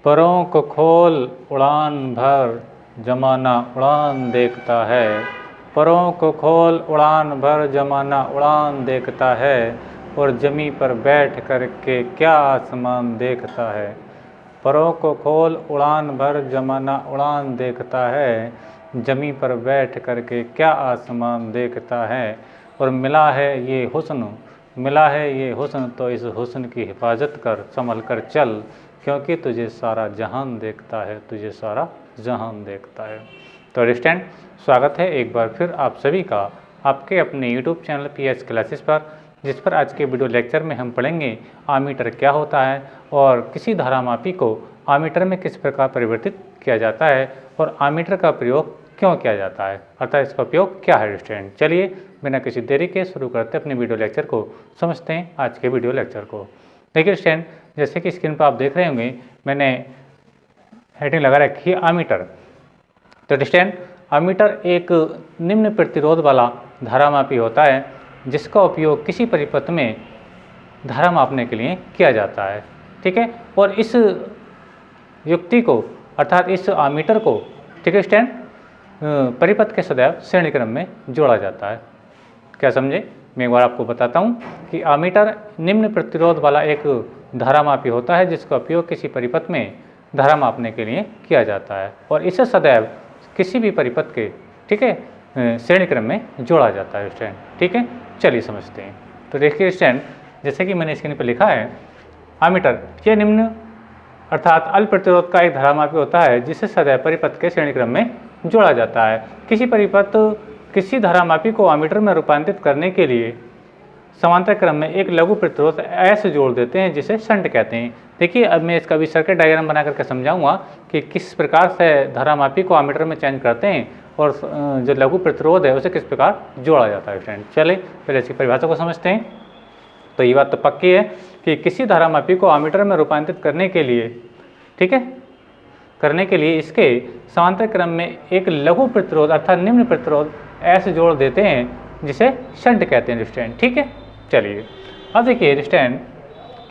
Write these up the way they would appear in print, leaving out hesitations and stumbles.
परों को खोल उड़ान भर जमाना उड़ान देखता है। परों को खोल उड़ान भर जमाना उड़ान देखता है। और जमी पर बैठ कर के क्या आसमान देखता है। परों को खोल उड़ान भर जमाना उड़ान देखता है। जमी पर बैठ कर के क्या आसमान देखता है। और मिला है ये हुस्न तो इस हुस्न की हिफाजत कर, संभल कर चल, क्योंकि तुझे सारा जहान देखता है, तुझे सारा जहान देखता है। तो स्टूडेंट, स्वागत है एक बार फिर आप सभी का आपके अपने यूट्यूब चैनल PS क्लासेस पर, जिस पर आज के वीडियो लेक्चर में हम पढ़ेंगे आमीटर क्या होता है और किसी धारामापी को आमीटर में किस प्रकार परिवर्तित किया जाता है और आमीटर का प्रयोग क्यों किया जाता है, अर्थात इसका उपयोग क्या है। स्टूडेंट, चलिए बिना किसी देरी के शुरू करते अपने वीडियो लेक्चर को, समझते हैं आज के वीडियो लेक्चर को। देखिए स्टूडेंट, जैसे कि स्क्रीन पर आप देख रहे होंगे, मैंने हेडिंग लगा रखी है आमीटर। तो स्टूडेंट, आमीटर एक निम्न प्रतिरोध वाला धारामापी होता है जिसका उपयोग किसी परिपथ में धारा मापने के लिए किया जाता है। ठीक है, और इस युक्ति को अर्थात इस आमीटर को, ठीक है स्टूडेंट, परिपथ के सदैव श्रेणी क्रम में जोड़ा जाता है। क्या समझे? मैं एक बार आपको बताता हूँ कि आमीटर निम्न प्रतिरोध वाला एक धारामापी होता है जिसका उपयोग किसी परिपथ में धारा मापने के लिए किया जाता है और इसे सदैव किसी भी परिपथ के, ठीक है, श्रेणी क्रम में जोड़ा जाता है स्टूडेंट। ठीक है, चलिए समझते हैं। तो देखिए स्टूडेंट, जैसे कि मैंने स्क्रीन पर लिखा है, आमीटर ये निम्न अर्थात अल्प प्रतिरोध का एक धारामापी होता है जिसे सदैव परिपथ के श्रेणी क्रम में जोड़ा जाता है। किसी परिपथ किसी धारामापी को आमीटर में रूपांतरित करने के लिए समांतर क्रम में एक लघु प्रतिरोध ऐसे जोड़ देते हैं जिसे शंट कहते हैं। देखिए, अब मैं इसका भी सर्किट डायग्राम बना करके समझाऊंगा कि किस प्रकार से धारामापी को आमीटर में चेंज करते हैं और जो लघु प्रतिरोध है उसे किस प्रकार जोड़ा जाता है। फ्रेंड, चले पहले इसकी परिभाषा को समझते हैं। तो ये बात तो पक्की है कि किसी धारामापी को आमीटर में रूपांतरित करने के लिए, ठीक है, करने के लिए इसके समांतर क्रम में एक लघु प्रतिरोध अर्थात निम्न प्रतिरोध ऐसे जोड़ देते हैं जिसे शंट कहते हैं स्टूडेंट। ठीक है, चलिए अब देखिए स्टूडेंट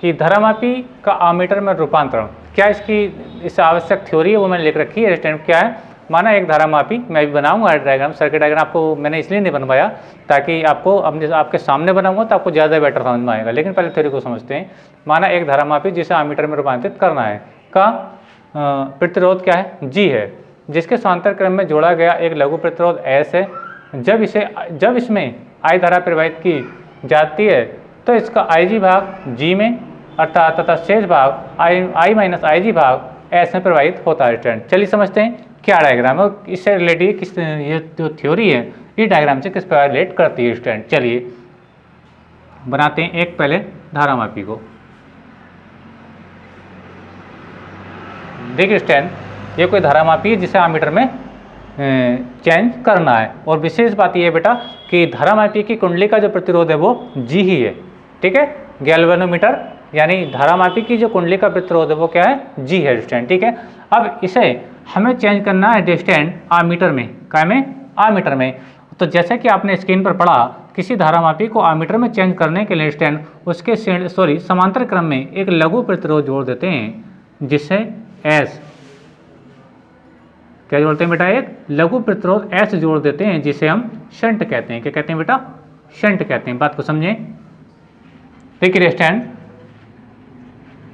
कि धारामापी का आमीटर में रूपांतरण क्या इस आवश्यक थ्योरी है वो मैंने लिख रखी है स्टूडेंट। क्या है? माना एक धारामापी, मैं भी बनाऊंगा डायग्राम, सर्किट डायग्राम आपको मैंने इसलिए नहीं बनवाया ताकि आपको अपने आपके सामने बनाऊंगा तो आपको ज़्यादा बेटर समझ में आएगा, लेकिन पहले थ्योरी को समझते हैं। माना एक धारामापी जिसे आमीटर में रूपांतरित करना है का प्रतिरोध क्या है? G है, जिसके समांतर क्रम में जोड़ा गया एक लघु प्रतिरोध S है। जब इसमें I धारा प्रवाहित की जाती है तो इसका IG भाग G में अर्थात तथा शेष भाग I माइनस IG भाग S में प्रवाहित होता है स्टूडेंट। चलिए समझते हैं क्या डायग्राम है, इससे रिलेटेड किस ये जो थ्योरी है ये डायग्राम से किस प्रकार रिलेट करती है स्टूडेंट। चलिए बनाते हैं एक पहले धारामापी को। देखिए स्टूडेंट, ये कोई धारामापी है जिसे आमीटर में चेंज करना है और विशेष बात यह है बेटा कि धारामापी की कुंडली का जो प्रतिरोध है वो G ही है। ठीक है, गैल्वेनोमीटर यानी धारामापी की जो कुंडली का प्रतिरोध है वो क्या है? G है स्टूडेंट। ठीक है, अब इसे हमें चेंज करना है स्टूडेंट आमीटर में। क्या में? आमीटर में। तो जैसे कि आपने स्क्रीन पर पढ़ा, किसी धारामापी को आमीटर में चेंज करने के लिए स्टूडेंट उसके समांतर क्रम में एक लघु प्रतिरोध जोड़ देते हैं जिसे S, क्या जोड़ते हैं बेटा? एक लघु प्रतिरोध S जोड़ देते हैं जिसे हम शंट कहते हैं। क्या कहते हैं बेटा? शंट कहते हैं। बात को समझें। देखिए स्टूडेंट,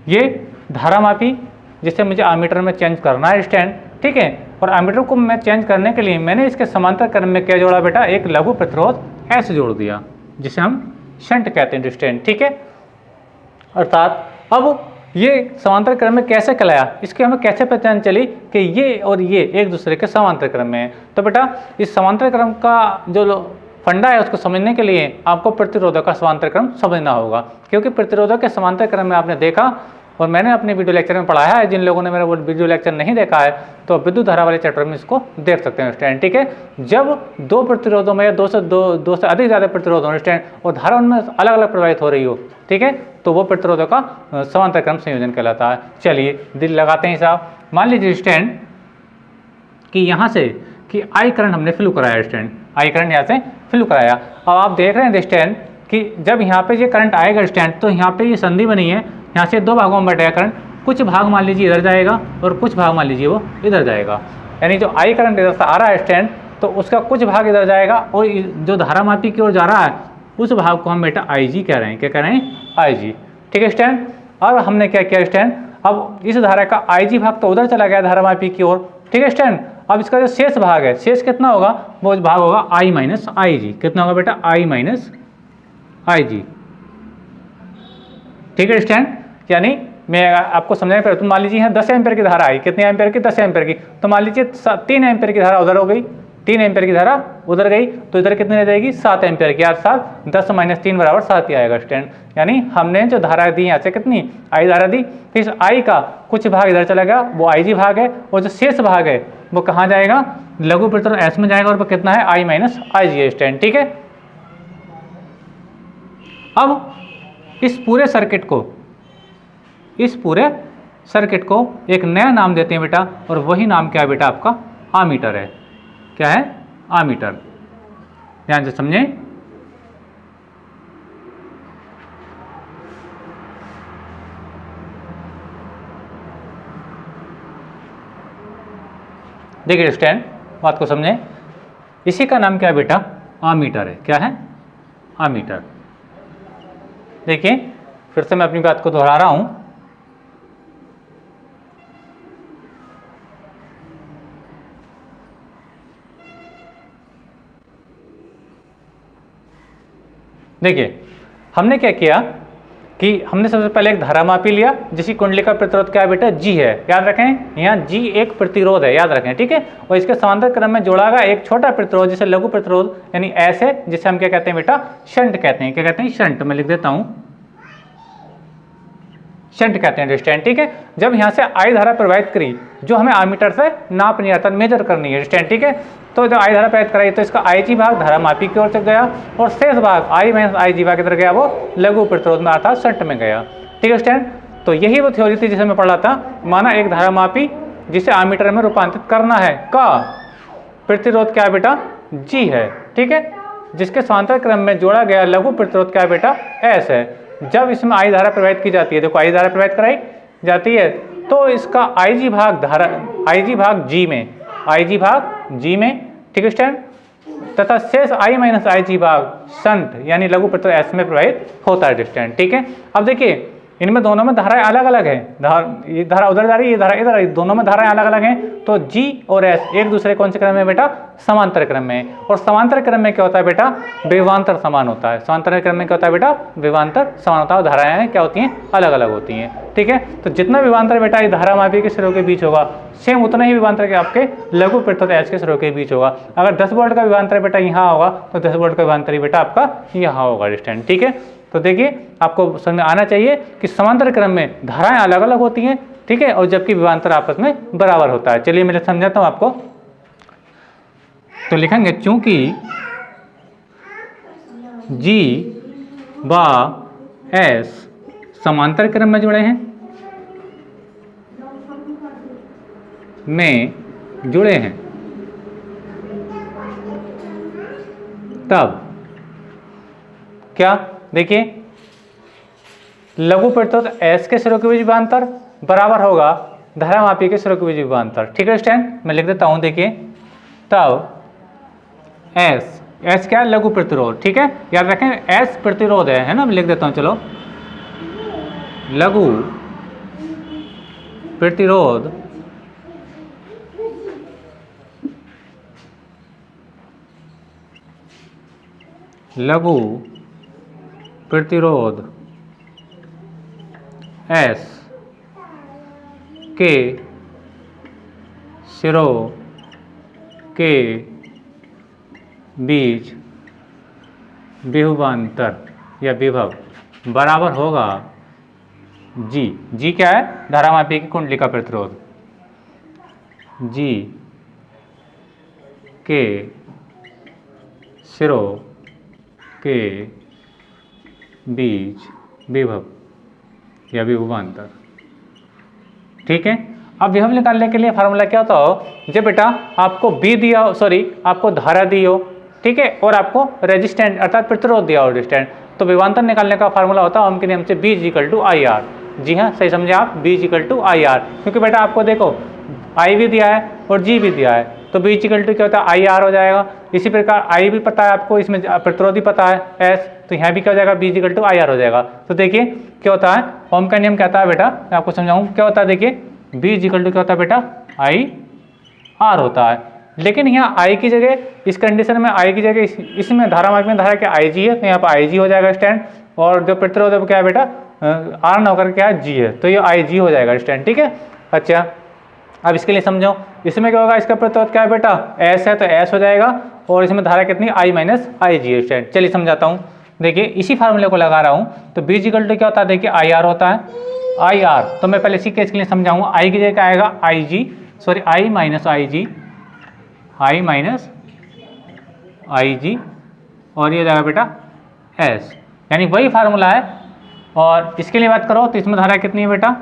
ये धारामापी जिसे मुझे आमीटर में चेंज करना है स्टूडेंट, ठीक है, और आमीटर को मैं चेंज करने के लिए मैंने इसके समांतर क्रम में क्या जोड़ा बेटा? एक लघु प्रतिरोध S जोड़ दिया जिसे हम शंट कहते हैं स्टूडेंट। ठीक है, अर्थात अब ये समांतर क्रम में कैसे कहलाया, इसकी हमें कैसे पहचान चली कि ये और ये एक दूसरे के समांतर क्रम में है। तो बेटा इस समांतर क्रम का जो फंडा है उसको समझने के लिए आपको प्रतिरोधक का समांतर क्रम समझना होगा, क्योंकि प्रतिरोधक के समांतर क्रम में आपने देखा और मैंने अपने वीडियो लेक्चर में पढ़ाया है। जिन लोगों ने मेरा वो वीडियो लेक्चर नहीं देखा है तो विद्युत धारा वाले चैप्टर में इसको देख सकते हैं स्टूडेंट। ठीक है, जब दो प्रतिरोधों में या दो से अधिक ज़्यादा प्रतिरोध हो स्टूडेंट और धारा उनमें अलग अलग प्रवाहित हो रही हो, ठीक है, तो वो प्रतिरोधों का समांतर क्रम संयोजन कहलाता है। चलिए दिल लगाते हैं हिसाब। मान लीजिए स्टूडेंट कि यहाँ से कि I करंट हमने फ्लो कराया स्टूडेंट, I करंट यहाँ से फ्लो कराया। अब आप देख रहे हैं स्टूडेंट कि जब यहाँ पे ये करंट आएगा स्टूडेंट तो यहाँ पे ये संधि बनी है, यहाँ से दो भागों में बटेगा करंट, कुछ भाग मान लीजिए इधर जाएगा और कुछ भाग मान लीजिए वो इधर जाएगा, यानी जो I करंट इधर से आ रहा है स्टैंड, तो उसका कुछ भाग इधर जाएगा और जो धारामापी की ओर जा रहा है उस भाग को हम बेटा IG कह रहे हैं। क्या कह रहे हैं? IG। ठीक है स्टैंड। अब हमने क्या किया स्टैंड, अब इस धारा का IG भाग तो उधर चला गया धारामापी की ओर। ठीक है स्टैंड। अब इसका जो शेष भाग है, शेष कितना होगा, वो भाग होगा I माइनस IG। कितना होगा बेटा? I minus IG। ठीक है स्टैंड। यानी मैं आपको समझाने पर, तुम मान लीजिए यहाँ 10 एम्पेयर की धारा आई, कितने एम्पेयर की? 10 एम्पेयर की। तो मान लीजिए 3 एम्पेयर की धारा उधर हो गई, 3 एम्पेयर की धारा उधर गई, तो इधर कितनी रह जाएगी? 7 एम्पेयर की। यार 7, 10 माइनस 3 बराबर 7 ही आएगा स्टैंड। यानी हमने जो धारा दी यहाँ से कितनी I धारा दी, तो इस I का कुछ भाग इधर चला गया, वो IG भाग है, और जो शेष भाग है वो कहाँ जाएगा? लघु प्रतिरोध S में जाएगा, और वो कितना है? I माइनस IG है स्टैंड। ठीक है। अब इस पूरे सर्किट को एक नया नाम देते हैं बेटा, और वही नाम क्या है बेटा? आपका आमीटर है। क्या है? आमीटर। ध्यान से समझें। देखिए स्टैंड, बात को समझें। इसी का नाम क्या है बेटा? आमीटर है। क्या है? आमीटर। देखिए फिर से मैं अपनी बात को दोहरा रहा हूं। देखिए हमने क्या किया कि हमने सबसे पहले एक धारामापी लिया जिसकी कुंडली का प्रतिरोध क्या है बेटा? G है। याद रखें, यहाँ G एक प्रतिरोध है, याद रखें। ठीक है। और इसके समांतर क्रम में जोड़ा गया एक छोटा प्रतिरोध जिसे लघु प्रतिरोध यानी S है, जिसे हम क्या कहते हैं बेटा? शंट कहते हैं। क्या कहते हैं? शंट। मैं लिख देता हूं, शंट कहते हैं स्टैंड। ठीक है। जब यहाँ से I धारा प्रवाहित करी, जो हमें आमीटर से नापनी है, मेजर करनी है स्टैंड। ठीक है। तो जब I धारा प्रवाहित कराई तो इसका IG भाग धारामापी की ओर से गया, और शेष भाग I माइनस IG भाग किधर गया? वो लघु प्रतिरोध में अर्थात शंट में गया। ठीक है स्टैंड। तो यही वो थ्योरी थी जिसे मैं पढ़ रहा था। माना एक धारामापी जिसे आमीटर में रूपांतरित करना है, का प्रतिरोध क्या है बेटा? G है। ठीक है। जिसके समांतर क्रम में जोड़ा गया लघु प्रतिरोध क्या है बेटा? S है। जब इसमें I धारा प्रवाहित की जाती है, देखो I धारा प्रवाहित कराई जाती है, तो इसका IG भाग G में, IG भाग G में। ठीक है स्टैंड। तथा शेष I माइनस IG भाग शंट यानी लघु प्रतिरोध S में प्रवाहित होता है स्टैंड। ठीक है। अब देखिए इनमें दोनों में धाराएं अलग अलग है। ये धारा उधर जा रही है, ये धारा इधर आ रही है, दोनों में धाराएं अलग अलग हैं। तो G और S एक दूसरे कौन से क्रम में बेटा? समांतर क्रम में। और समांतर क्रम में क्या होता है बेटा? विभवांतर समान होता है। समांतर क्रम में क्या होता है बेटा? विभवांतर समान होता है। धाराएं क्या होती हैं? अलग अलग होती हैं। ठीक है। तो जितना विभवांतर बेटा ये धारामापी के सिरों के बीच होगा, सेम उतना ही विभवांतर के आपके लघु प्रतिरोध S के सिरों के बीच होगा। अगर 10 वोल्ट का विभवांतर बेटा यहाँ होगा, तो 10 वोल्ट का विभवांतर बेटा आपका यहाँ होगा स्टैंड। ठीक है। तो देखिए आपको समझ में आना चाहिए कि समांतर क्रम में धाराएं अलग अलग होती हैं। ठीक है। और जबकि विभवांतर आपस में बराबर होता है। चलिए मैं समझाता हूं आपको। तो लिखेंगे चूंकि G व S समांतर क्रम में जुड़े हैं, तब क्या? देखिए लघु प्रतिरोध S के सिरों के बीच विभवांतर बराबर होगा धारामापी के सिरों के बीच विभवांतर। ठीक है स्टैंड। मैं लिख देता हूं। देखिए तब S क्या है? लघु प्रतिरोध। ठीक है। याद रखें S प्रतिरोध है ना। मैं लिख देता हूं, चलो लघु प्रतिरोध S के सिरों के बीच विभवांतर या विभव बराबर होगा G क्या है? धारामापी की कुंडली का प्रतिरोध। G के सिरों के बीच विभव या विभवांतर। ठीक है। अब विभव निकालने के लिए फार्मूला क्या होता हो? जब बेटा आपको आपको धारा दी हो, ठीक है, और आपको रेजिस्टेंस अर्थात प्रतिरोध दिया हो स्टैंड, तो विभवांतर निकालने का फार्मूला होता है ओम के नियम से B = IR। जी हाँ, सही समझे आप, B equal to I R, क्योंकि बेटा आपको देखो I भी दिया है और G भी दिया है, तो B इक्वल टू क्या होता है, आई आर हो जाएगा। इसी प्रकार I भी पता है आपको, इसमें प्रतिरोध भी पता है S, तो यहाँ भी क्या हो जाएगा, B equal to I R हो जाएगा। तो देखिए क्या होता है, ओम का नियम कहता है बेटा, मैं आपको समझाऊँ क्या होता है। देखिए B इक्वल टू क्या होता है बेटा, आई आर होता है। लेकिन यहाँ I की जगह, इस कंडीशन में I की जगह इसमें धारा मार्ग में धारा क्या IG है, तो यहाँ पर IG हो जाएगा स्टैंड, और जो प्रतिरोध है वो क्या है बेटा, R ना होकर क्या है, G है, तो ये IG हो जाएगा स्टैंड, ठीक है। अच्छा अब इसके लिए समझो, इसमें क्या होगा, इसका प्रतिरोध क्या है बेटा, S है, तो S हो जाएगा, और इसमें धारा कितनी, I माइनस IG है स्टैंड। चलिए समझाता हूँ, देखिए इसी फार्मूले को लगा रहा हूँ। तो B इक्वल टू क्या होता है, देखिए IR होता है, IR, तो मैं पहले इसी केस के लिए समझाऊंगा। I की जगह क्या आएगा, IG, sorry I minus IG, I minus IG, और ये हो जाएगा बेटा S, यानी वही फार्मूला है। और इसके लिए बात करो तो इसमें धारा कितनी है बेटा,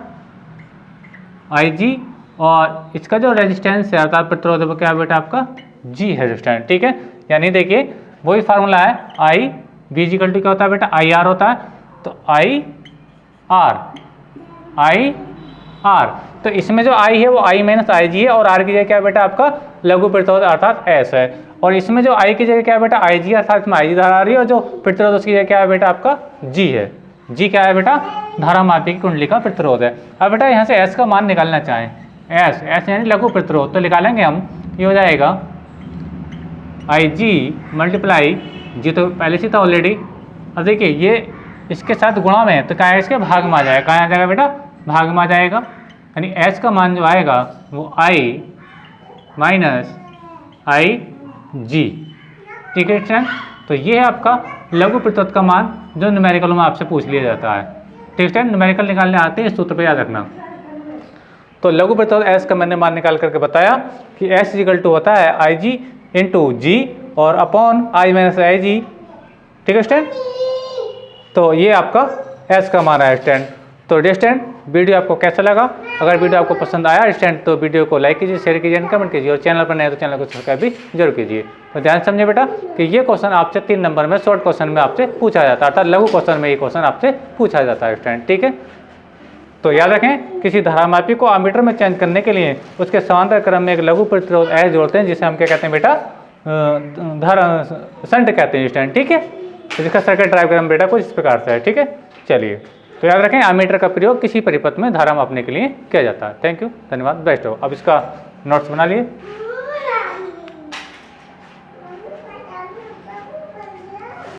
IG, और इसका जो रेजिस्टेंस है अर्थात प्रतिरोध है वो क्या है बेटा आपका, G है रेजिस्टेंस, ठीक है। यानी देखिए वही फार्मूला है, I B इक्वल टू क्या होता है बेटा, IR होता है, तो IR, तो इसमें जो I है वो I माइनस IG है, और R की जगह क्या है बेटा आपका लघु प्रतिरोध अर्थात S है, और इसमें जो I की जगह क्या है बेटा IG, अर्थात इसमें IG धारा आ रही है, और जो प्रतिरोध उसकी जगह क्या है बेटा आपका G है। G क्या है बेटा, धारा मापी की कुंडली का प्रतिरोध है। अब बेटा यहाँ से S का मान निकालना चाहें, S यानी लघु प्रतिरोध, तो निकालेंगे हम, ये हो जाएगा IG मल्टीप्लाई G, तो पहले से था ऑलरेडी। अब देखिए ये इसके साथ गुणा में है, तो क्या है, इसके भाग में आ जाएगा, कहाँ आ जाएगा बेटा, भाग में आ जाएगा, यानी S का मान जो आएगा वो I माइनस IG, ठीक है स्टूडेंट। तो ये है आपका लघु प्रतिरोध का मान जो न्यूमेरिकलों में आपसे पूछ लिया जाता है, ठीक है। न्यूमेरिकल निकालने आते हैं, इस सूत्र पे याद रखना। तो लघु प्रतिरोध S का मैंने मान निकाल करके बताया कि S इक्वल टू होता है IG इंटू G और अपॉन I माइनस IG, ठीक है स्टूडेंट। तो ये आपका S का मान है स्टूडेंट। तो स्टूडेंट वीडियो आपको कैसा लगा, अगर वीडियो आपको पसंद आया स्टूडेंट तो वीडियो को लाइक कीजिए, शेयर कीजिए, कमेंट कीजिए, और चैनल पर नए तो चैनल को सब्सक्राइब भी जरूर कीजिए। तो ध्यान समझिए बेटा कि ये क्वेश्चन आपसे 3 नंबर में शॉर्ट क्वेश्चन में आपसे पूछा जाता है, अर्थात लघु क्वेश्चन में ये क्वेश्चन आपसे पूछा जाता है स्टूडेंट, ठीक है। तो याद रखें, किसी धारामापी को एमीटर में चेंज करने के लिए उसके समांतर क्रम में एक लघु प्रतिरोध S जोड़ते हैं, जिसे हम क्या कहते हैं बेटा, शंट कहते हैं स्टूडेंट, ठीक है। तो जिसका सर्किट डायग्राम बेटा कुछ इस प्रकार से है, ठीक है। चलिए तो याद रखें, एमीटर का प्रयोग किसी परिपथ में धारा मापने के लिए किया जाता है। थैंक यू, धन्यवाद, बेस्ट हो। अब इसका नोट्स बना लिए।